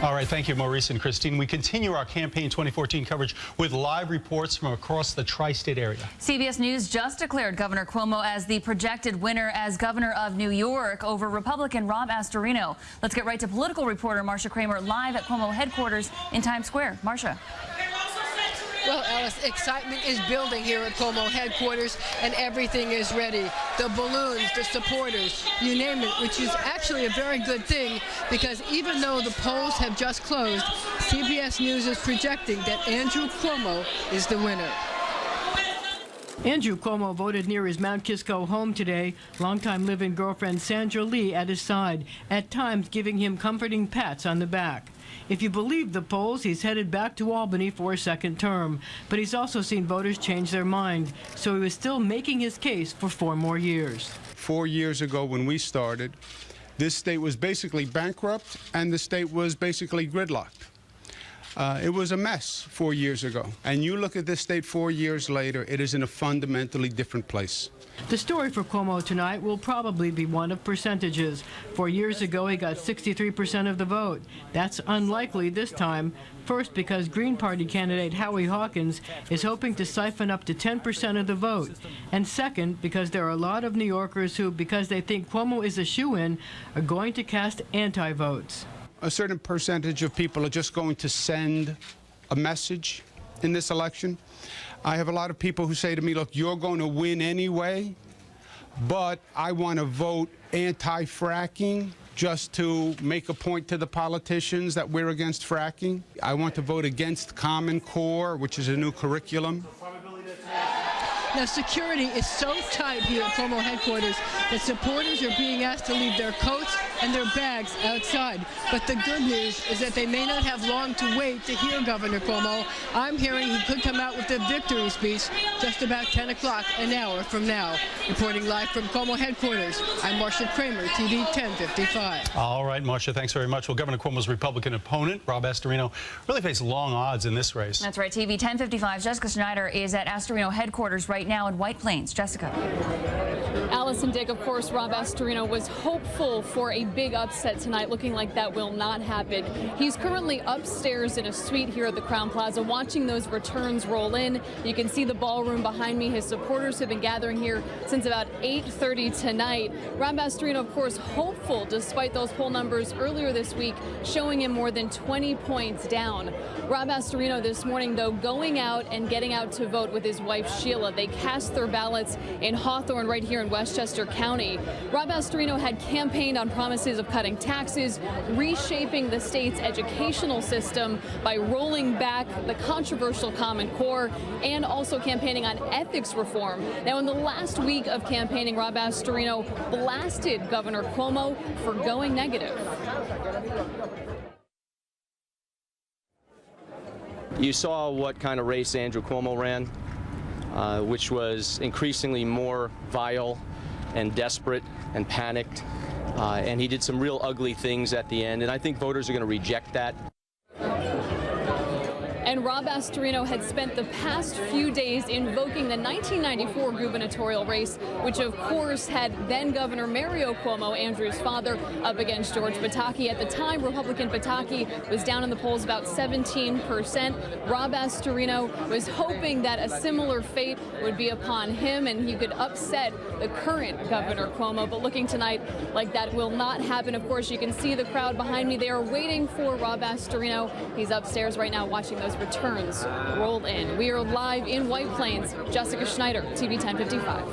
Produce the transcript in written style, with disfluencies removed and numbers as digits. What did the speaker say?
All right, thank you, Maurice and Christine. We continue our Campaign 2014 coverage with live reports from across the tri-state area. CBS News just declared Governor Cuomo as the projected winner as governor of New York over Republican Rob Astorino. Let's get right to political reporter Marcia Kramer live at Cuomo headquarters in Times Square. Marcia. Well, Alice, excitement is building here at Cuomo headquarters, and everything is ready. The balloons, the supporters, you name it, which is actually a very good thing, because even though the polls have just closed, CBS News is projecting that Andrew Cuomo is the winner. Andrew Cuomo voted near his Mount Kisco home today, longtime live-in girlfriend Sandra Lee at his side, at times giving him comforting pats on the back. If you believe the polls, he's headed back to Albany for a second term. But he's also seen voters change their mind, so he was still making his case for 4 more years. 4 years ago when we started, this state was basically bankrupt and the state was basically gridlocked. It was a mess 4 years ago. And you look at this state 4 years later, it is in a fundamentally different place. The story for Cuomo tonight will probably be one of percentages. 4 years ago, he got 63% of the vote. That's unlikely this time. First, because Green Party candidate Howie Hawkins is hoping to siphon up to 10% of the vote. And second, because there are a lot of New Yorkers who, because they think Cuomo is a shoo-in, are going to cast anti-votes. A certain percentage of people are just going to send a message in this election. I have a lot of people who say to me, look, you're going to win anyway, but I want to vote anti-fracking just to make a point to the politicians that we're against fracking. I want to vote against Common Core, which is a new curriculum. Now, security is so tight here at Cuomo headquarters that supporters are being asked to leave their coats and their bags outside. But the good news is that they may not have long to wait to hear Governor Cuomo. I'm hearing he could come out with a victory speech just about 10 o'clock, an hour from now. Reporting live from Cuomo headquarters, I'm Marcia Kramer, TV 1055. All right, Marcia, thanks very much. Well, Governor Cuomo's Republican opponent, Rob Astorino, really faced long odds in this race. That's right. TV 1055's Jessica Schneider is at Astorino headquarters right now in White Plains. Jessica. Alice and Dick, of course, Rob Astorino was hopeful for a big upset tonight, looking like that will not happen. He's currently upstairs in a suite here at the Crowne Plaza watching those returns roll in. You can see the ballroom behind me. His supporters have been gathering here since about 8:30 tonight. Rob Astorino, of course, hopeful despite those poll numbers earlier this week showing him more than 20 points down. Rob Astorino this morning, though, going out and getting out to vote with his wife Sheila. They cast their ballots in Hawthorne right here in Westchester County. Rob Astorino had campaigned on promises of cutting taxes, reshaping the state's educational system by rolling back the controversial Common Core, and also campaigning on ethics reform. Now, in the last week of campaigning, Rob Astorino blasted Governor Cuomo for going negative. You saw what kind of race Andrew Cuomo ran, which was increasingly more vile and desperate and panicked. And he did some real ugly things at the end, and I think voters are going to reject that. And Rob Astorino had spent the past few days invoking the 1994 gubernatorial race, which of course had then Governor Mario Cuomo, Andrew's father, up against George Pataki. At the time, Republican Pataki was down in the polls about 17%. Rob Astorino was hoping that a similar fate would be upon him and he could upset the current Governor Cuomo. But looking tonight like that will not happen. Of course, you can see the crowd behind me. They are waiting for Rob Astorino. He's upstairs right now watching those returns roll in. We are live in White Plains. Jessica Schneider, TV 1055.